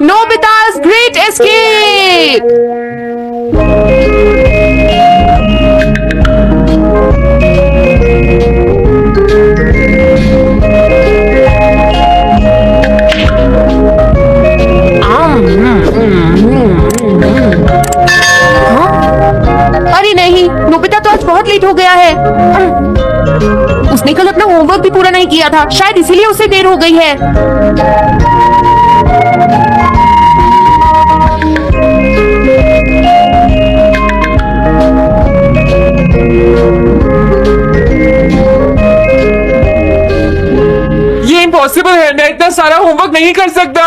Nobita's great escape! अरे नहीं, Nobita तो आज बहुत लेट हो गया है। उसने कल अपना होमवर्क भी पूरा नहीं किया था, शायद इसीलिए उसे देर हो गई है। ये इम्पॉसिबल है, मैं इतना सारा होमवर्क नहीं कर सकता।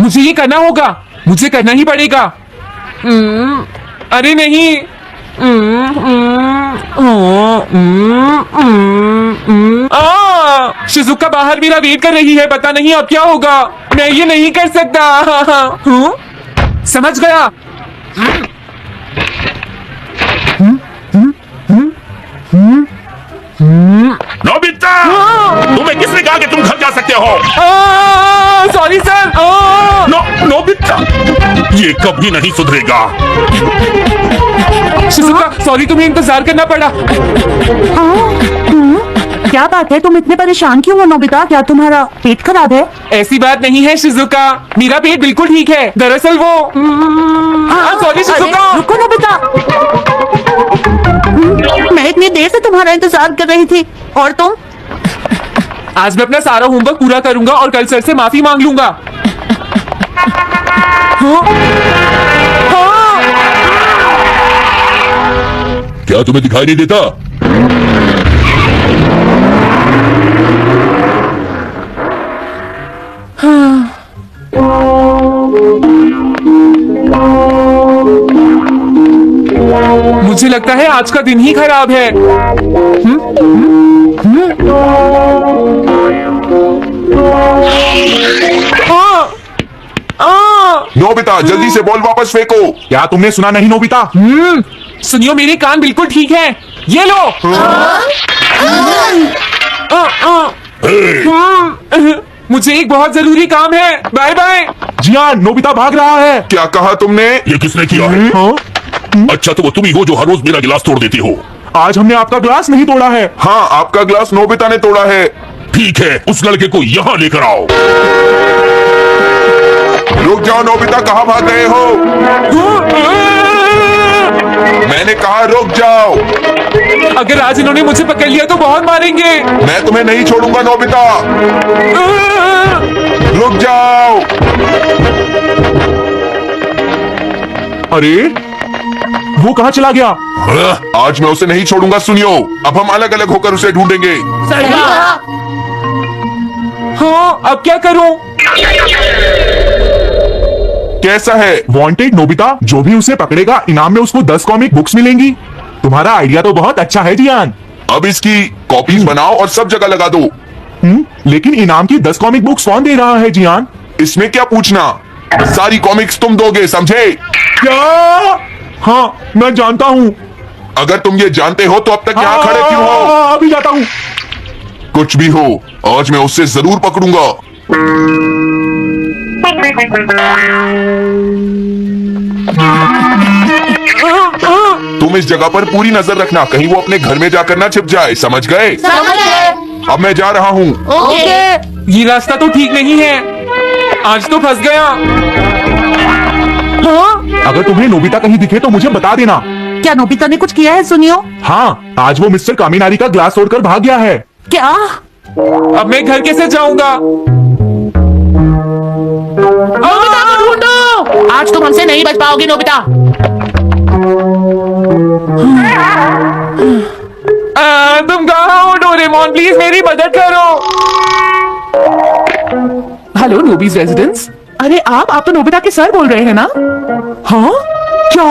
मुझे ये करना होगा, मुझे करना ही पड़ेगा। अरे नहीं। शिजुका बाहर मेरा वेट कर रही है, पता नहीं अब क्या होगा। मैं ये नहीं कर सकता। समझ गया। नोबिता, तुम्हें किसने कहा कि तुम घर जा सकते हो? Sorry sir. नोबिता, ये कभी नहीं सुधरेगा। शिजुका सॉरी, तुम्हें इंतजार करना पड़ा। क्या बात है, तुम इतने परेशान क्यों हो नोबिता? क्या तुम्हारा पेट खराब है? ऐसी बात नहीं है शिजुका, मेरा पेट बिल्कुल ठीक है। दरअसल वो सॉरी शिजुका। रुको नोबिता, मैं इतनी देर से तुम्हारा इंतजार कर रही थी। और तुम? आज मैं अपना सारा होमवर्क पूरा करूंगा और कल सर से माफी मांग लूंगा। क्या तुम्हें दिखाई नहीं देता? मुझे लगता है आज का दिन ही खराब है। नोबिता, जल्दी से बॉल वापस फेंको। क्या तुमने सुना नहीं नोबिता? सुनियो, मेरे कान बिल्कुल ठीक है। ये लो। मुझे एक बहुत जरूरी काम है। Bye bye. जी हाँ, नोबिता भाग रहा है। क्या कहा तुमने? ये किसने किया है? अच्छा, तो वो तुम ही हो जो हर रोज मेरा गिलास तोड़ देती हो। आज हमने आपका ग्लास नहीं तोड़ा है। हाँ, आपका ग्लास नोबिता ने तोड़ा है। ठीक है, उस लड़के को यहाँ लेकर आओ। रुक जाओ नोबिता, कहाँ भाग गए हो? मैंने कहा रुक जाओ। अगर आज इन्होंने मुझे पकड़ लिया तो बहुत मारेंगे। मैं तुम्हें नहीं छोड़ूंगा नोबिता। रुक जाओ। अरे, वो कहाँ चला गया? आज मैं उसे नहीं छोड़ूंगा। सुनियो, अब हम अलग अलग होकर उसे ढूंढेंगे। हाँ, अब क्या करूं? कैसा है? वांटेड नोबिता, जो भी उसे पकड़ेगा इनाम में उसको 10 कॉमिक बुक्स मिलेंगी। तुम्हारा आइडिया तो बहुत अच्छा है जियान। अब इसकी कॉपीज बनाओ और सब जगह लगा दो। लेकिन इनाम की 10 कॉमिक बुक्स कौन दे रहा है जियान? इसमें क्या पूछना, सारी कॉमिक्स तुम दोगे, समझे? क्या? हाँ, मैं जानता हूँ। अगर तुम ये जानते हो तो अब तक यहाँ खड़े क्यों हो? अभी जाता हूँ। कुछ भी हो, आज मैं उससे जरूर पकड़ूंगा। तुम इस जगह पर पूरी नजर रखना, कहीं वो अपने घर में जाकर ना छिप जाए, समझ गए? अब मैं जा रहा हूँ। ओके। ये रास्ता तो ठीक नहीं है, आज तो फंस गया। अगर तुम्हें नोबिता कहीं दिखे तो मुझे बता देना। क्या नोबिता ने कुछ किया है? सुनियो। हाँ, आज वो मिस्टर कामिनारी का ग्लास तोड़कर भाग गया है। क्या? अब मैं घर कैसे जाऊंगा? नोबिता को ढूंढो। आज तुम हमसे नहीं बच पाओगे नोबिता। तुम कहाँ हो डोरेमोन? प्लीज मेरी मदद करो। हेलो नोबीज रेजिडेंस। अरे आप तो नोबिता के सर बोल रहे हैं ना? हाँ, क्या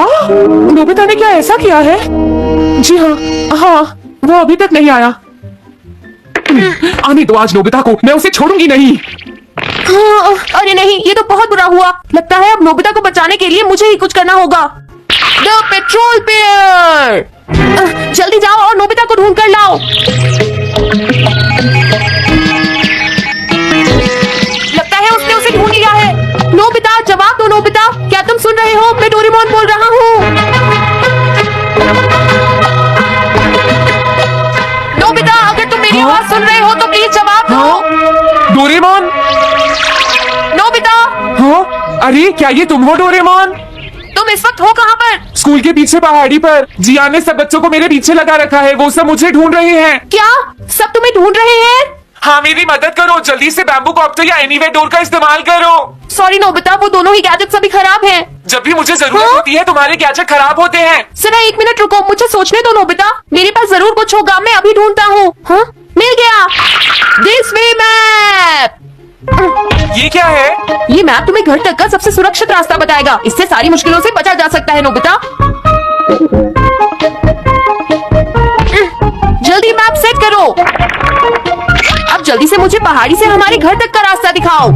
नोबिता ने क्या ऐसा किया है? जी हाँ, वो अभी तक नहीं आया। आने दो आज नोबिता को, मैं उसे छोड़ूंगी नहीं। अरे नहीं, ये तो बहुत बुरा हुआ। लगता है अब नोबिता को बचाने के लिए मुझे ही कुछ करना होगा। द पेट्रोल पेयर, जल्दी जाओ और नोबिता को ढूंढ कर लाओ। लगता है उसने उसे ढूंढ बात सुन रहे हो तो प्लीज जवाब दो। डोरेमोन। नोबिता, हाँ, अरे क्या ये तुम हो डोरेमोन? तुम इस वक्त हो कहाँ पर? स्कूल के पीछे पहाड़ी पर जियान ने सब बच्चों को मेरे पीछे लगा रखा है। वो सब मुझे ढूंढ रहे हैं। क्या सब तुम्हें ढूंढ रहे हैं? हाँ, मेरी मदद करो। जल्दी से बैम्बू कॉप्टर या एनीवे डोर का इस्तेमाल करो। सॉरी नोबिता, वो दोनों ही गैजेट्स अभी खराब हैं। जब भी मुझे जरूरत हाँ? होती है तुम्हारे गैजेट खराब होते हैं। जरा 1 मिनट रुको, मुझे सोचने दो नोबिता। मेरे पास जरूर कुछ होगा, मैं अभी ढूंढता हूँ। हाँ, मिल गया। This way map. ये क्या है? ये मैप तुम्हें घर तक का सबसे सुरक्षित रास्ता बताएगा। इससे सारी मुश्किलों से बचा जा सकता है नोबिता। जल्दी मैप सेट करो। अब जल्दी से मुझे पहाड़ी से हमारे घर तक का रास्ता दिखाओ।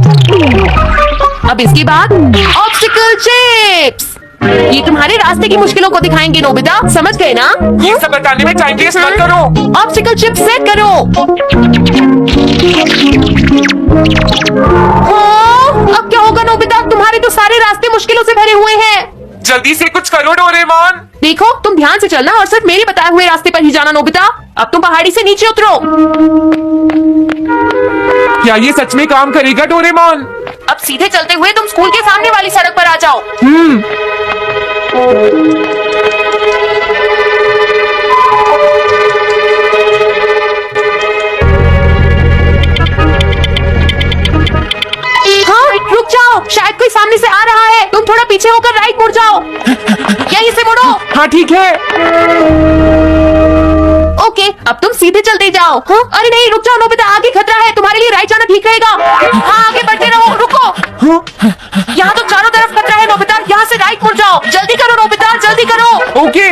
अब इसके बाद ऑब्स्टिकल चिप्स। ये तुम्हारे रास्ते की मुश्किलों को दिखाएंगे नोबिता, समझ गए ना? ये सब बताने में टाइम वेस्ट मत करो। ऑब्स्टिकल चिप्स सेट करो। अब क्या होगा नोबिता? तुम्हारे तो सारे रास्ते मुश्किलों से भरे हुए हैं। जल्दी से कुछ करो डोरेमोन। देखो, तुम ध्यान से चलना और सिर्फ मेरे बताए हुए रास्ते पर ही जाना नोबिता। अब तुम पहाड़ी से नीचे उतरो। क्या ये सच में काम करेगा डोरेमोन? अब सीधे चलते हुए तुम स्कूल के सामने वाली सड़क पर आ जाओ। हाँ, रुक जाओ, शायद कोई सामने से आ रहा है। तुम थोड़ा पीछे होकर राइट मुड़ जाओ। यहीं से मुड़ो। हाँ ठीक है। ओके, अब तुम सीधे चलते जाओ। हाँ? अरे नहीं, रुक जाओ नोबिता, आगे खतरा है। तुम्हारे लिए राइट जाना ठीक रहेगा। हाँ, आगे बढ़ते रहो। रुको, यहाँ तो चारों तरफ खतरा है नोबिता। यहाँ से राइट मुड़ जाओ। जल्दी करो नोबिता, जल्दी करो। ओके।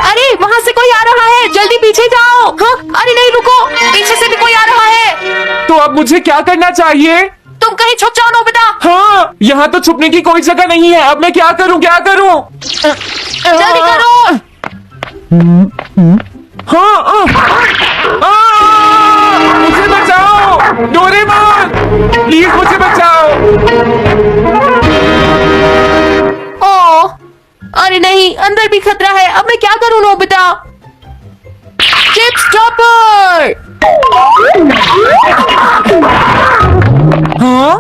अरे वहाँ से कोई आ रहा है, जल्दी पीछे जाओ। हाँ? अरे नहीं, रुको, पीछे से भी कोई आ रहा है। तो अब मुझे क्या करना चाहिए? तुम कहीं छुप जाओ नोबिता। हाँ, यहाँ तो छुपने की कोई जगह नहीं है। अब मैं क्या करूँ? जल्दी करो। हाँ, मुझे बचाओ डोरेमोन, प्लीज मुझे बचाओ। ओह, अरे नहीं, अंदर भी खतरा है। अब मैं क्या करूँ नोबिता? Chip stopper. हाँ?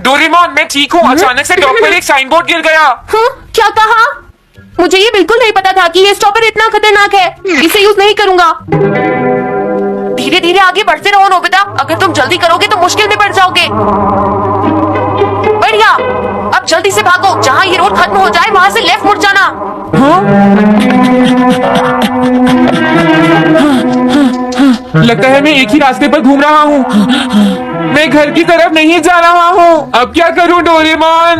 डोरेमोन, मैं ठीक हूँ। अचानक से डॉग पर एक साइन बोर्ड गिर गया। हाँ? क्या कहा? मुझे ये बिल्कुल नहीं पता था कि ये स्टॉपर इतना खतरनाक है। इसे यूज नहीं करूंगा। धीरे धीरे आगे बढ़ते रहो नोबिता। अगर तुम जल्दी करोगे तो मुश्किल में पड़ जाओगे। बढ़िया, अब जल्दी से भागो। जहाँ ये रोड खत्म हो जाए वहाँ से लेफ्ट मुड़ जाना। लगता है मैं एक ही रास्ते पर घूम रहा हूँ। मैं घर की तरफ नहीं जा रहा हूँ। अब क्या करूँ डोरेमोन?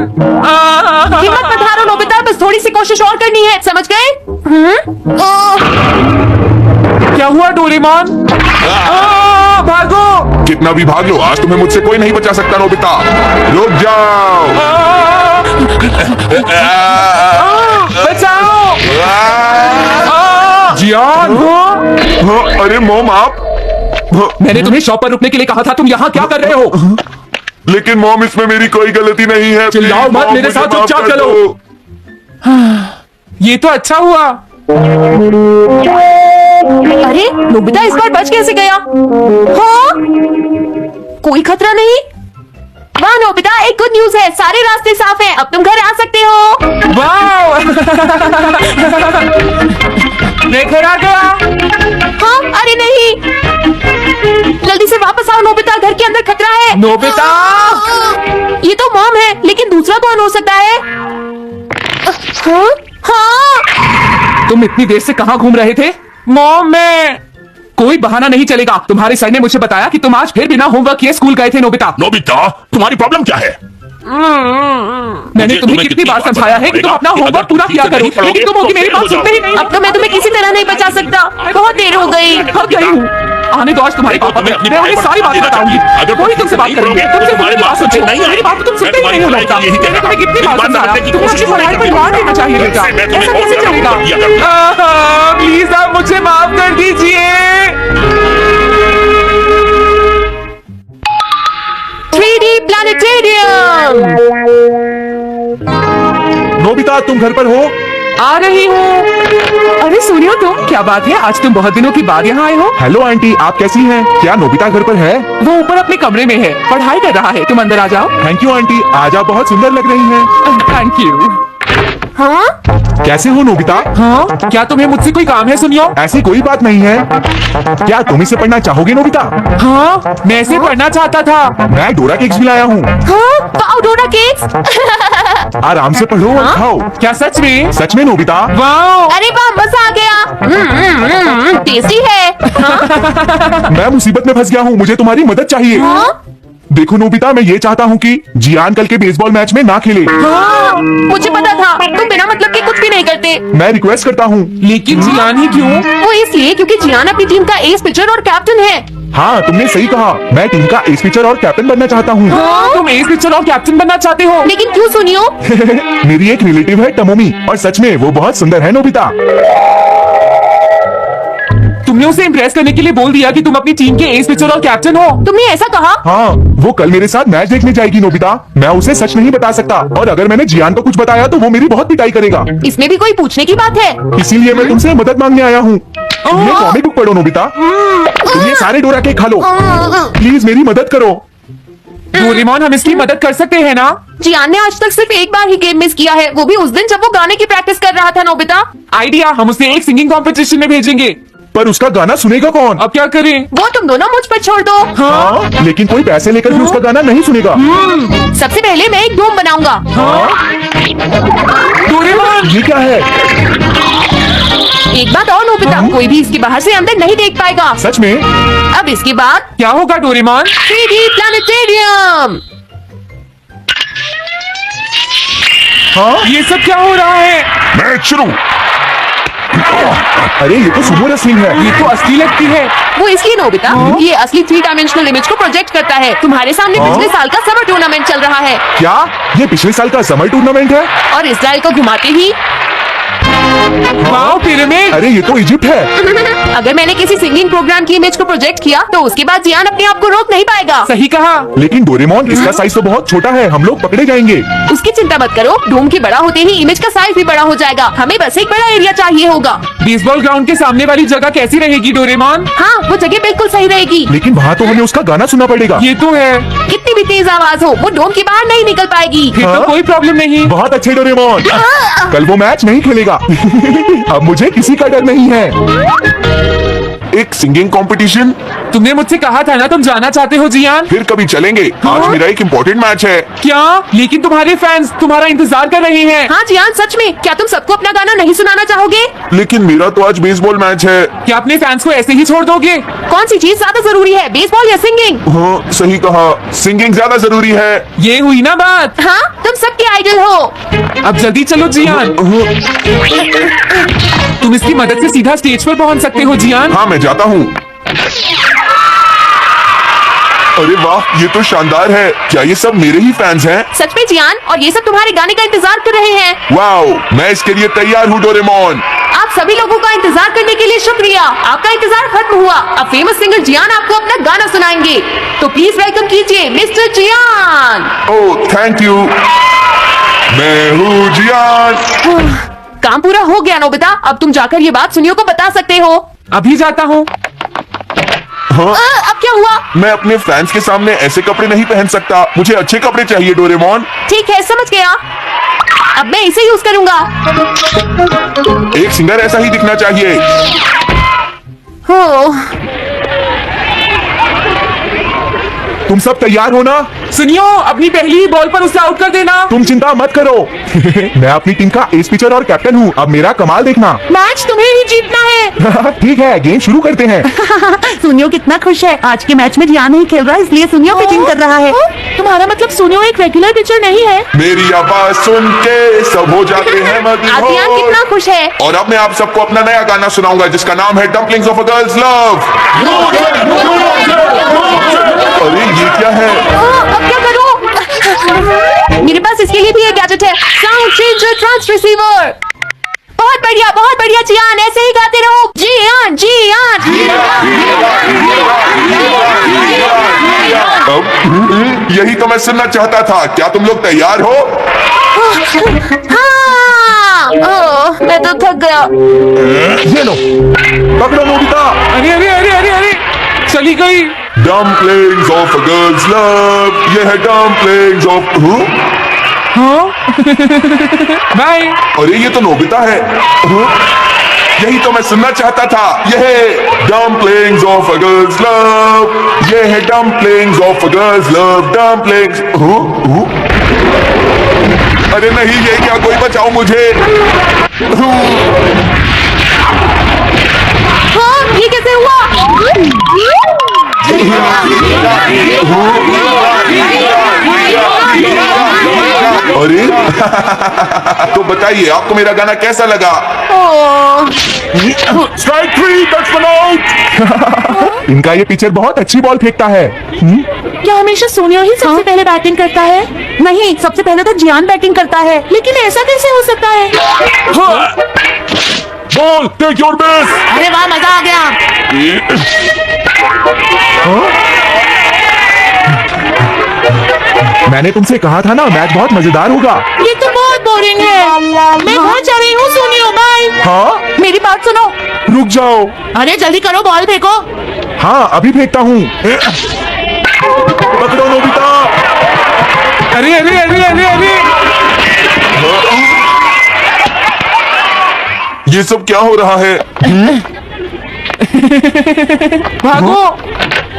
हिम्मत मत हारो नोबिता, बस थोड़ी सी कोशिश और करनी है, समझ गए? क्या हुआ डोरेमोन? भागो। कितना भी भाग लो, आज तुम्हें मुझसे कोई नहीं बचा सकता नोबिता। रुक जाओ। बचाओ। जियान। हाँ, अरे मॉम, आप। मैंने तुम्हें शॉप पर रुकने के लिए कहा था। तुम यहाँ क्या कर रहे हो? लेकिन मॉम, इसमें मेरी कोई गलती नहीं है। चिल्लाओ प्लीज, मत, मॉम, मेरे मुझे साथ माफ चुपचाप कर चलो। दो। ये तो अच्छा हुआ। अरे नोबिता इस बार बच कैसे गया? हाँ? कोई खतरा नहीं। वाह नोबिता, एक गुड न्यूज है, सारे रास्ते साफ हैं। अब तुम घर आ सकते हो। वाह। मैं घर आ गया। हाँ? अरे नहीं, जल्दी से वापस आओ नोबिता, घर के अंदर खतरा है। नोबिता। ये तो मॉम है, लेकिन दूसरा कौन हो सकता है? हाँ? हाँ? तुम इतनी देर से कहाँ घूम रहे थे? मॉम, मैं कोई बहाना नहीं चलेगा। तुम्हारे सर ने मुझे बताया कि तुम आज फिर बिना होमवर्क किए स्कूल गए थे नोबिता। नोबिता, तुम्हारी प्रॉब्लम क्या है? मैंने तुम्हें कितनी बार समझाया है कि तुम अपना होमवर्क पूरा किया करो, लेकिन तुम होगी मेरी बात सुनते ही नहीं। अब तो मैं तुम्हें किसी तरह नहीं बचा सकता। बहुत देर हो गई। थक गई हूँ। आने दो आज तुम्हारे पापा को, मैं उन्हें सारी बातें बताऊंगी। कोई तुमसे बात करेंगे, तुमसे मेरी बात सुनते नहीं। मेरी बात तो तुम सुनते ही नहीं हो लड़का। मैंने तुम्हें कितनी बार समझाया, तुम्हें अपनी पढ़ाई पर ध्यान देना चाहिए बेटा। ऐसा कैसे चलेगा? प्लीज आप मुझे माफ कर दीजिए। 3D planetarium. नोबिता, तुम घर पर हो? आ रही हूँ। अरे सुनियो तुम, क्या बात है, आज तुम बहुत दिनों के बाद यहाँ आए हो। हेलो आंटी, आप कैसी हैं? क्या नोबिता घर पर है? वो ऊपर अपने कमरे में है, पढ़ाई कर रहा है। तुम अंदर आ जाओ। थैंक यू आंटी, आज आप बहुत सुंदर लग रही हैं। Thank you. हाँ कैसे हो नोबिता? हाँ, क्या तुम्हें मुझसे कोई काम है सुनियो? ऐसी कोई बात नहीं है। क्या तुम इसे पढ़ना चाहोगे नोबिता? हाँ, मैं इसे पढ़ना चाहता था। मैं डोरा केक्स भी लाया हूँ। हाँ वाओ डोरा केक्स। आराम से पढ़ो और खाओ। क्या सच में? सच में नोबिता? वाओ, अरे वाह मजा आ गया। टेस्टी है। हाँ? मैं मुसीबत में फंस गया हूँ, मुझे तुम्हारी मदद चाहिए। हाँ? देखो नोबिता, मैं ये चाहता हूँ कि जियान कल के बेसबॉल मैच में ना खेले। हाँ, मुझे पता था तुम बिना मतलब के कुछ भी नहीं करते। मैं रिक्वेस्ट करता हूँ। लेकिन जियान ही क्यों? वो इसलिए क्योंकि जियान अपनी टीम का एस पिचर और कैप्टन है। हाँ, तुमने सही कहा, मैं टीम का एस पिचर और कैप्टन बनना चाहता हूँ। हाँ, तुम एस पिचर और कैप्टन बनना चाहते हो? लेकिन क्यों सुनियो? मेरी एक रिलेटिव है टमोमी, और सच में वो बहुत सुंदर है नोबिता। तुमने उसे इम्प्रेस करने के लिए बोल दिया कि तुम अपनी टीम के एस पिचर और कैप्टन हो। तुमने ऐसा कहा? हाँ, वो कल मेरे साथ मैच देखने जाएगी नोबिता। मैं उसे सच नहीं बता सकता, और अगर मैंने जियान को कुछ बताया तो वो मेरी बहुत पिटाई करेगा। इसमें भी कोई पूछने की बात है? इसीलिए मैं तुमसे मदद मांगने आया हूँ। तुम ये कॉमिक बुक पढ़ो नोबिता। तुम ये सारे डोरा केक खा लो। प्लीज मेरी मदद करो। डोरेमोन, हम इसकी मदद कर सकते हैं ना? जियान ने आज तक सिर्फ एक बार ही गेम मिस किया है, वो भी उस दिन जब वो गाने की प्रैक्टिस कर रहा था। नोबिता, आइडिया, हम उसे एक सिंगिंग कंपटीशन में भेजेंगे। पर उसका गाना सुनेगा कौन? अब क्या करें? वो तुम दोनों मुझ पर छोड़ दो। हाँ, लेकिन कोई पैसे लेकर भी उसका गाना नहीं सुनेगा। सबसे पहले मैं एक डोम बनाऊंगा। डोरेमोन, ये क्या है? एक बात और नोबिता, कोई भी इसके बाहर से अंदर नहीं देख पाएगा। सच में? अब इसके बाद क्या होगा डोरेमोन? 3D planetarium. हाँ, ये सब क्या हो रहा है? मैच शुरू। अरे ये तो सुमो रेसलिंग है। ये तो असली लगती है। वो इसलिए नोबिता, ये असली 3 डायमेंशनल इमेज को प्रोजेक्ट करता है। तुम्हारे सामने पिछले साल का समर टूर्नामेंट चल रहा है, क्या ये पिछले साल का समर टूर्नामेंट है? और इसराइल को घुमाते ही वाओ, पिरामिड। अरे ये तो इजिप्ट है। अगर मैंने किसी सिंगिंग प्रोग्राम की इमेज को प्रोजेक्ट किया तो उसके बाद जियान अपने आप को रोक नहीं पाएगा। सही कहा। लेकिन डोरेमोन, इसका साइज तो बहुत छोटा है, हम लोग पकड़े जाएंगे। उसकी चिंता मत करो, डोम के बड़ा होते ही इमेज का साइज भी बड़ा हो जाएगा। हमें बस एक बड़ा एरिया चाहिए होगा। बेसबॉल ग्राउंड के सामने वाली जगह कैसी रहेगी डोरेमोन? हाँ, वो जगह बिल्कुल सही रहेगी। लेकिन वहाँ तो हमें उसका गाना सुनना पड़ेगा। ये तो है। कितनी भी तेज आवाज हो, वो डोम के बाहर नहीं निकल पाएगी। फिर तो हाँ? कोई प्रॉब्लम नहीं। बहुत अच्छे डोरेमोन, कल वो मैच नहीं खेलेगा। अब मुझे किसी का डर नहीं है। एक सिंगिंग कंपटीशन? तुमने मुझसे कहा था ना तुम जाना चाहते हो जियान। फिर कभी चलेंगे, आज मेरा एक इम्पोर्टेंट मैच है। क्या? लेकिन तुम्हारे फैंस तुम्हारा इंतजार कर रहे हैं। हाँ जियान, सच में, क्या तुम सबको अपना गाना नहीं सुनाना चाहोगे? लेकिन मेरा तो आज बेसबॉल मैच है। क्या अपने फैंस को ऐसे ही छोड़ दोगे? कौन सी चीज ज्यादा जरूरी है, बेसबॉल या सिंगिंग? हाँ, सही कहा, सिंगिंग ज्यादा जरूरी है। ये हुई ना बात। हाँ, तुम सबके आइडल हो। अब जल्दी चलो जियान, तुम इसकी मदद से सीधा स्टेज पर पहुंच सकते हो जियान। हाँ, मैं जाता हूँ। अरे वाह, ये तो शानदार है। क्या ये सब मेरे ही फैंस हैं? सच में जियान, और ये सब तुम्हारे गाने का इंतजार कर रहे हैं। वाह, मैं इसके लिए तैयार हूँ डोरेमोन। आप सभी लोगों का इंतजार करने के लिए शुक्रिया। आपका इंतजार खत्म हुआ। अब फेमस सिंगर जियान आपको अपना गाना सुनाएंगे, तो प्लीज वेलकम कीजिए मिस्टर जियान। ओह, थैंक यू। मैं हूँ जियान। काम पूरा हो गया नोबिता, अब तुम जाकर ये बात सुनियो को बता सकते हो। अभी जाता हूँ। हाँ? अब क्या हुआ? मैं अपने फैंस के सामने ऐसे कपड़े नहीं पहन सकता, मुझे अच्छे कपड़े चाहिए डोरेमोन। ठीक है, समझ गया। अब मैं इसे यूज करूंगा। एक सिंगर ऐसा ही दिखना चाहिए। हो, तुम सब तैयार हो ना? सुनियो, अपनी पहली ही बॉल पर उसे आउट कर देना। तुम चिंता मत करो। मैं अपनी टीम का एस पिचर और कैप्टन हूँ, अब मेरा कमाल देखना। मैच तुम्हें ही जीतना है। ठीक है, गेम शुरू करते हैं। सुनियो कितना खुश है, आज के मैच में जियान नहीं खेल रहा, इसलिए सुनियो पिचिंग कर रहा है। तुम्हारा मतलब सुनियो एक रेगुलर पिचर नहीं है? मेरी आवाज सुन के सब हो जाते हैं आज जियान कितना मदहोश। खुश है। और अब मैं आप सबको अपना नया गाना सुनाऊंगा जिसका नाम है dumplings of a girls love. अरे ये क्या है? अब क्या करूं? मेरे पास इसके लिए भी एक गैजेट है, साउंड चेंजर ट्रांस रिसीवर। बहुत बढ़िया जियान, ऐसे ही गाते रहो। जियान जियान। अब यही तो मैं सुनना चाहता था। क्या तुम लोग तैयार हो? हाँ, मैं तो थक गया। ये लो, पकड़ो नोबिता। अरे अरे अरे अरे अरे चली गई। Dumplings of a girls love, ये है डम्पलिंग्स ऑफ। हाँ बाय। अरे ये तो नोबिता है। यही तो मैं सुनना चाहता था। ये है dumplings of a girls love, ये है dumplings of a girls love, dumplings. अरे नहीं, ये क्या, कोई बचाओ मुझे। हाँ, ये कैसे हुआ? अरे तो बताइए, आपको मेरा गाना कैसा लगा? Strike 3, batsman out. इनका ये पिचर बहुत अच्छी बॉल फेंकता है। क्या हमेशा सोनिया ही सबसे पहले बैटिंग करता है? नहीं, सबसे पहले तो जियान बैटिंग करता है। लेकिन ऐसा कैसे हो सकता है? Ball, take your base. अरे वाह, मजा आ गया। मैंने तुमसे कहा था ना, मैच बहुत मजेदार होगा। ये तो बहुत बोरिंग है। मैं बहुत जा रही हूँ सोनिया, बाय। हाँ, मेरी बात सुनो। रुक जाओ। अरे जल्दी करो, बॉल फेंको। हाँ, अभी फेंकता हूँ। पकड़ो नोबिता। अरे अरे अरे अरे अरे ये सब क्या हो रहा है? भागो।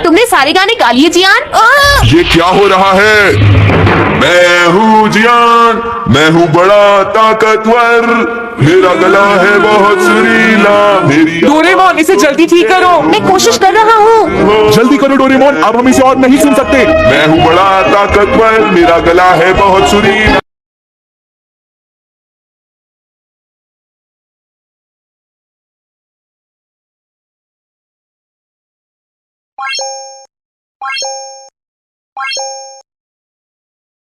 तुमने सारे गाने गा लिए जियान। ये क्या हो रहा है? मैं हूँ जियान, मैं हूँ बड़ा ताकतवर, मेरा गला है बहुत सुरीला, मेरी डोरेमोन, इसे जल्दी ठीक करो। मैं कोशिश कर रहा हूँ। जल्दी करो डोरेमोन, अब हम इसे और नहीं सुन सकते। मैं हूँ बड़ा ताकतवर, मेरा गला है बहुत सुरीला।